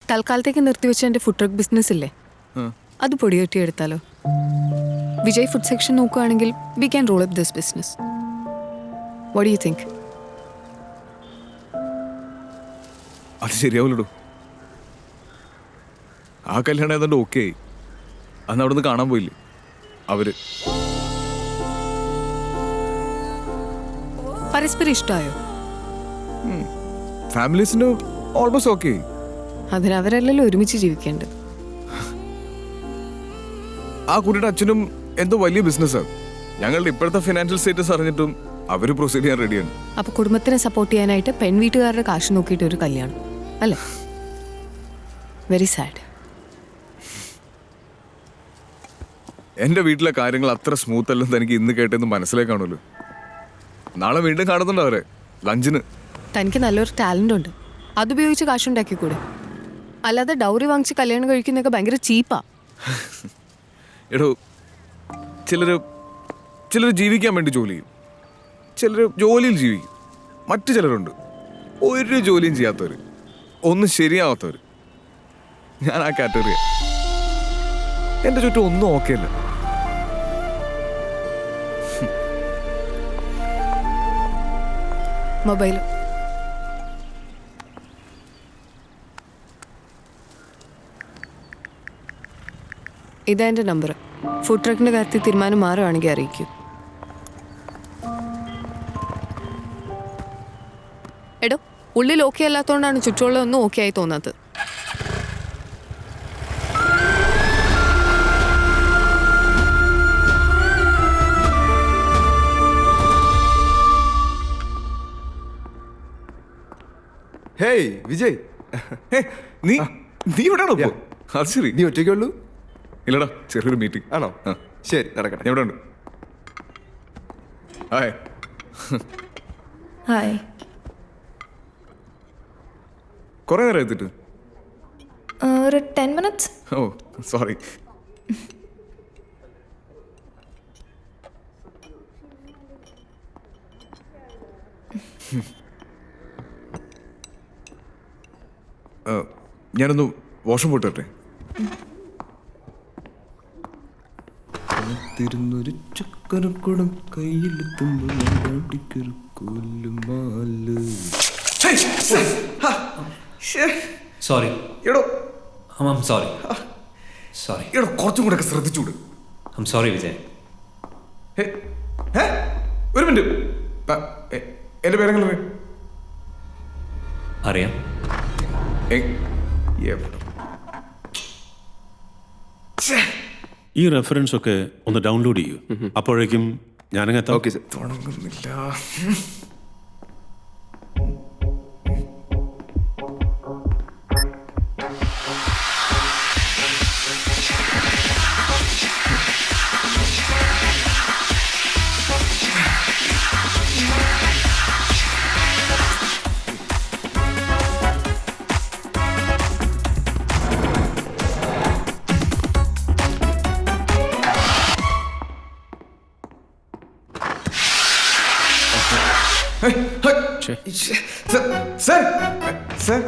തൽക്കാലത്തേക്ക് നിർത്തിവെച്ച എൻ്റെ food truck business ഇല്ലേ, അത് പൊടിയൊട്ടി എടുത്താലോ? വിജയ് ഫുഡ് സെക്ഷൻ നോക്കുകയാണെങ്കിൽ we can role up this business. What do you think? അത് ശരിയാവില്ലടോ. ആ കല്യാണം ഏതാണ്ട് ഓക്കെ ആയി. അന്ന് അവിടെ നിന്ന് കാണാൻ പോയില്ലേ അവര്? പരസ്പരം ഇഷ്ടമായോ? ഫാമിലീസിന് ഓൾമോസ്റ്റ് ഓക്കെ ആയി. അതിനവരല്ലല്ലോ ഒരുമിച്ച് ജീവിക്കേണ്ടത്. ആ കുട്ടിയുടെ അച്ഛനും എന്തോ വലിയ ബിസിനസ്സാണ്. ഞങ്ങളുടെ ഇപ്പോഴത്തെ ഫിനാൻഷ്യൽ സ്റ്റേറ്റസ് അറിഞ്ഞിട്ടും അവര് പ്രൊസീഡ് ചെയ്യാൻ റെഡിയാണ്. അപ്പൊ കുടുംബത്തിനെ സപ്പോർട്ട് ചെയ്യാനായിട്ട് പെൺവീട്ടുകാരുടെ കാശ് നോക്കിയിട്ട് ഒരു കല്യാണം അല്ലേ? Very sad. എന്റെ വീട്ടിലെ കാര്യങ്ങൾ അത്ര സ്മൂത്ത് അല്ലെന്ന് എനിക്ക് ഇന്ന് കേട്ടെന്ന് മനസ്സിലായി കാണുമല്ലോ. നാളെ വീണ്ടും കാണുന്നുണ്ടോ അവരെ ലഞ്ചിന്? തനിക്ക് നല്ലൊരു ടാലന്റ് ഉണ്ട്, അതുപയോഗിച്ച് കാശുണ്ടാക്കിക്കൂടെ? അല്ലാതെ ഡൗറി വാങ്ങിച്ച് കല്യാണം കഴിക്കുന്നതൊക്കെ ഭയങ്കര ചീപ്പാ. എടോ, ചിലര് ജീവിക്കാൻ വേണ്ടി ജോലി ചെയ്യും, ചിലർ ജോലിയിൽ ജീവിക്കും. മറ്റു ചിലരുണ്ട് ഒരു ജോലിയും ചെയ്യാത്തവർ, ഒന്നും ശരിയാവാത്തവർ. ഞാൻ ആ കാറ്റഗറിയാണ്. എൻ്റെ ചുറ്റും ഒന്നും ഓക്കെ അല്ല. മൊബൈൽ ഇതാ എൻ്റെ നമ്പർ. ഫുഡ് ട്രക്കിൻ്റെ കാര്യത്തിൽ തീരുമാനം മാറുകയാണെങ്കിൽ അറിയിക്കൂ. എടോ, ഉള്ളിൽ ഓക്കെ അല്ലാത്തതുകൊണ്ടാണ് ചുറ്റുമുള്ളതൊന്നും ഓക്കെ ആയി തോന്നാത്തത്. ഹേയ് വിജയ്, നീ ഇവിടെയാണോ ഇപ്പോ? അത് ശരി. നീ ഒറ്റയ്ക്കേ ഉള്ളൂ? ഇല്ലടാ, ചെറിയൊരു മീറ്റിംഗ്. ആണോ? ശരി, നടക്കട്ടെ. എവിടെ ഉണ്ട്? ഹായ്. ഹായ്. കുറെ നേരം എത്തിട്ട്? ഒരു 10 minutes. ഓ സോറി. ഞാനൊന്ന് വാഷ്റൂം പോയിട്ട് വരട്ടെ. തിരുന്നൊരു ചക്കരക്കുടം കയ്യിലെത്തുമ്പോൾ സോറി. എടോ I'm sorry. Sorry. എടോ, കുറച്ചും കൂടെ ഒക്കെ ശ്രദ്ധിച്ചൂട്. I'm sorry, Vijay. ഒരു മിനിറ്റ്. എന്റെ പേരെങ്ങനെ അറിയാം. ഈ റെഫറൻസ് ഒക്കെ ഒന്ന് ഡൗൺലോഡ് ചെയ്യൂ. അപ്പോഴേക്കും ഞാനങ്ങെത്താം. Okay sir. തുടങ്ങുന്നില്ല. സർ സർ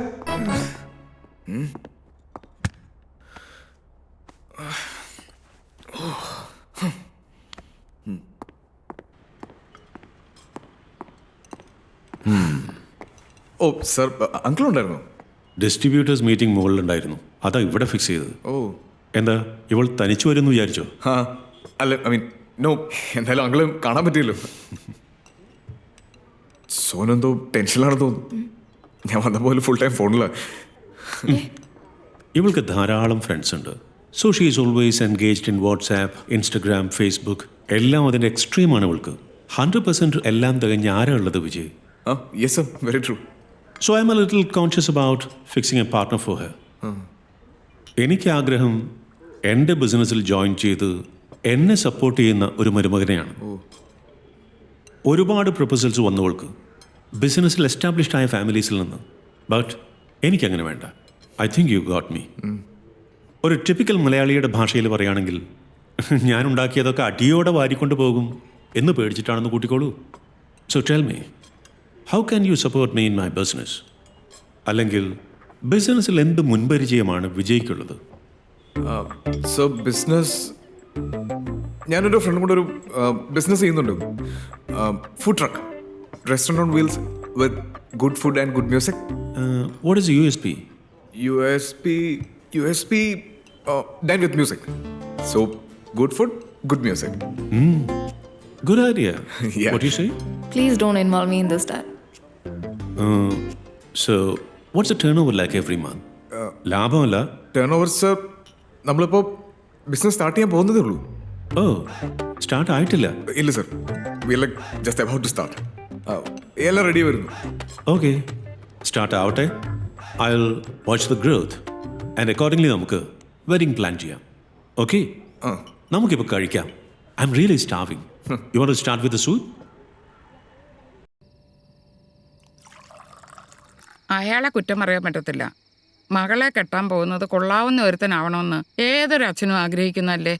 ഓ സർ, അങ്കിൾ ഉണ്ടായിരുന്നോ? ഡിസ്ട്രിബ്യൂട്ടേഴ്സ് മീറ്റിംഗ് മുകളിലുണ്ടായിരുന്നു, അതാ ഇവിടെ ഫിക്സ് ചെയ്തത്. ഓ എന്താ, ഇവൾ തനിച്ചു വരുമെന്ന് വിചാരിച്ചോ? ആ അല്ല, ഐ മീൻ നോ. എന്തായാലും അങ്കിള് കാണാൻ പറ്റിയല്ലോ. സോനെന്തോ ടെൻഷനിലാണെന്ന് തോന്നുന്നു. ഞാൻ വന്ന പോലെ ഫുൾ ടൈം ഫോണിലാണ്. ഇവൾക്ക് ധാരാളം ഫ്രണ്ട്സ് ഉണ്ട്. So she is always engaged in WhatsApp, Instagram, Facebook. എല്ലാം അതിൻ്റെ എക്സ്ട്രീമാണ് ഇവൾക്ക്. 100% എല്ലാം തികഞ്ഞ ആരാ ഉള്ളത് Vijay? Yes sir, very true. So I M A little conscious about fixing A partner for her. എനിക്ക് ആഗ്രഹം എൻ്റെ ബിസിനസ്സിൽ ജോയിൻ ചെയ്ത് എന്നെ സപ്പോർട്ട് ചെയ്യുന്ന ഒരു മരുമകനെയാണ്. ഒരുപാട് പ്രൊപ്പോസൽസ് വന്നവൾക്ക് ബിസിനസ്സിൽ എസ്റ്റാബ്ലിഷ്ഡ് ആയ ഫാമിലീസിൽ നിന്ന്. ബട്ട് എനിക്കങ്ങനെ വേണ്ട. I think you got me. ഒരു ടിപ്പിക്കൽ മലയാളിയുടെ ഭാഷയിൽ പറയുകയാണെങ്കിൽ, ഞാൻ ഉണ്ടാക്കിയതൊക്കെ അടിയോടെ വാരിക്കൊണ്ട് പോകും എന്ന് പേടിച്ചിട്ടാണെന്ന് കൂട്ടിക്കോളൂ. So tell me, how can you support me in my business? അല്ലെങ്കിൽ ബിസിനസ്സിൽ എന്ത് മുൻപരിചയമാണ് വിജയ്ക്കുള്ളത്? സോ ബിസിനസ്, ഞാനൊരു ഫ്രണ്ടും കൂടെ ഒരു ബിസിനസ് ചെയ്യുന്നുണ്ട്. Food truck, restaurant on wheels with good food and good music. What is USP? USP dine with music. So good food, good music. Good idea. Yeah. What do you say? Please don't involve me in this, Dad. So what's the turnover like every month? ലാഭമല്ല. Turnovers നമ്മളിപ്പോൾ business start ചെയ്യാൻ പോകുന്നതേ ഉള്ളൂ. ഓ, start ആയിട്ടില്ല. ഇല്ല sir, we like just about to start. എല്ലാം ready വരുന്നു. Okay, start ആവട്ടെ. I will watch the growth and accordingly നമുക്ക് വെഡിങ് പ്ലാൻ ചെയ്യാം. ഓക്കെ, നമുക്കിപ്പോൾ കഴിക്കാം. I am really starving. You want to start with the soup? അയാളെ കുറ്റം പറയാൻ പറ്റത്തില്ല. മകളെ കെട്ടാൻ പോകുന്നത് കൊള്ളാവുന്ന ഒരുത്തനാവണമെന്ന് ഏതൊരു അച്ഛനും ആഗ്രഹിക്കുന്നല്ലേ.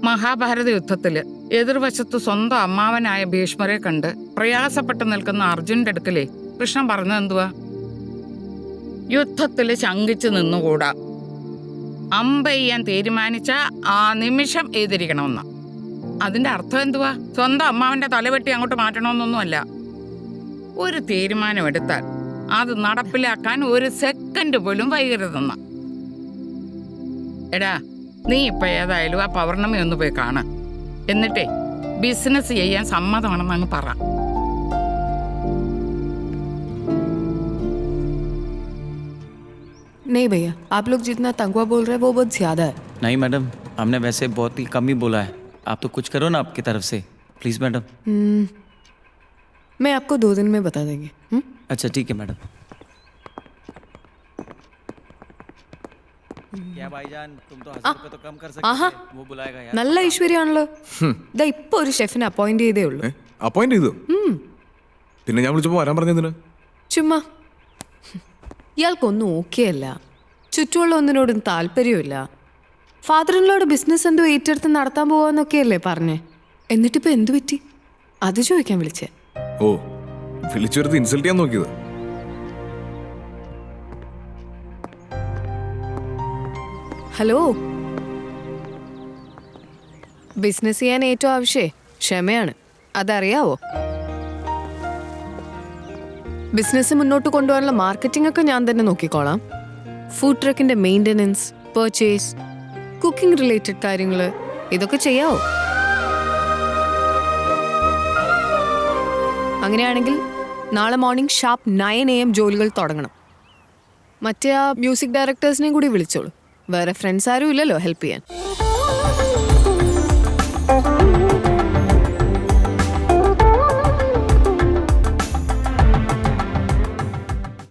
മഹാഭാരത യുദ്ധത്തില് എതിർവശത്ത് സ്വന്തം അമ്മാവനായ ഭീഷ്മരെ കണ്ട് പ്രയാസപ്പെട്ട് നിൽക്കുന്ന അർജുനന്റെ അടുക്കലേ കൃഷ്ണൻ പറഞ്ഞത് എന്തുവാ? യുദ്ധത്തില് ശങ്കിച്ചു നിന്നുകൂടാ, അമ്പെയ്യാൻ തീരുമാനിച്ച ആ നിമിഷം എതിരിക്കണമെന്ന. അതിന്റെ അർത്ഥം എന്തുവാ? സ്വന്തം അമ്മാവന്റെ തലവെട്ടി അങ്ങോട്ട് മാറ്റണമെന്നൊന്നുമല്ല. ഒരു തീരുമാനമെടുത്താൽ അത് നടപ്പിലാക്കാൻ ഒരു സെക്കൻഡ് പോലും വൈകരുതെന്ന. എടാ, നീ ഇപ്പൊ ഏതായാലും ആ പൗർണമി ഒന്ന് പോയി കാണ. എന്നിട്ടേ ബിസിനസ് ചെയ്യാൻ സമ്മതമാണെന്ന് അങ്ങ് പറ. नहीं भैया, आप लोग जितना तंगवा बोल रहे हैं वो बहुत ज्यादा है. नहीं मैडम, हमने वैसे बहुत ही कम ही बोला है. आप तो कुछ करो ना आपकी तरफ से, प्लीज़ मैडम. मैं आपको 2 दिन में बता देंगे. अच्छा ठीक है मैडम. क्या भाईजान, तुम तो 1000 रुपये तो कम कर सकते ആഹാ, थे. वो बुलाएगा यार. നല്ല ഐശ്വര്യമാണല്ലോ. ഇതാ ഇപ്പൊ ഒരു ഷെഫിനെ അപ്പോയിന്റ് ചെയ്തേ ഉള്ളൂ. അപ്പോയിന്റ് ചെയ്തു? പിന്നെ ഞാൻ വിളിച്ചപ്പോൾ വരാൻ പറഞ്ഞതിന് ചുമ്മാ. ഇയാൾക്കൊന്നും ഓക്കെ അല്ല, ചുറ്റുമുള്ള ഒന്നിനോടും താല്പര്യമില്ല. ഫാദറിനോട് ബിസിനസ് എന്തോ ഏറ്റെടുത്ത് നടത്താൻ പോവാന്നൊക്കെയല്ലേ പറഞ്ഞേ. എന്നിട്ടിപ്പോ എന്തു പറ്റി? അത് ചോദിക്കാൻ വിളിച്ചേ. ഓ, വിളിച്ചു വരുത്തി ഇൻസൾട്ട് ചെയ്യാൻ നോക്കിയത്. ഹലോ, ബിസിനസ് ചെയ്യാൻ ഏറ്റവും ആവശ്യമേ ക്ഷമയാണ്, അതറിയാവോ? ബിസിനസ് മുന്നോട്ട് കൊണ്ടുപോകാനുള്ള മാർക്കറ്റിംഗ് ഒക്കെ ഞാൻ തന്നെ നോക്കിക്കോളാം. ഫുഡ് ട്രക്കിന്റെ മെയിൻ്റെനൻസ്, പർച്ചേസ്, കുക്കിംഗ് റിലേറ്റഡ് കാര്യങ്ങൾ ഇതൊക്കെ ചെയ്യാവോ? അങ്ങനെയാണെങ്കിൽ നാളെ മോർണിംഗ് ഷാർപ്പ് 9 AM ജോലികൾ തുടങ്ങണം. മറ്റേ ആ മ്യൂസിക് ഡയറക്ടേഴ്സിനെയും കൂടി വിളിച്ചോളൂ. വേറെ ഫ്രണ്ട്സ് ആരും ഇല്ലല്ലോ ഹെൽപ്പ് ചെയ്യാൻ.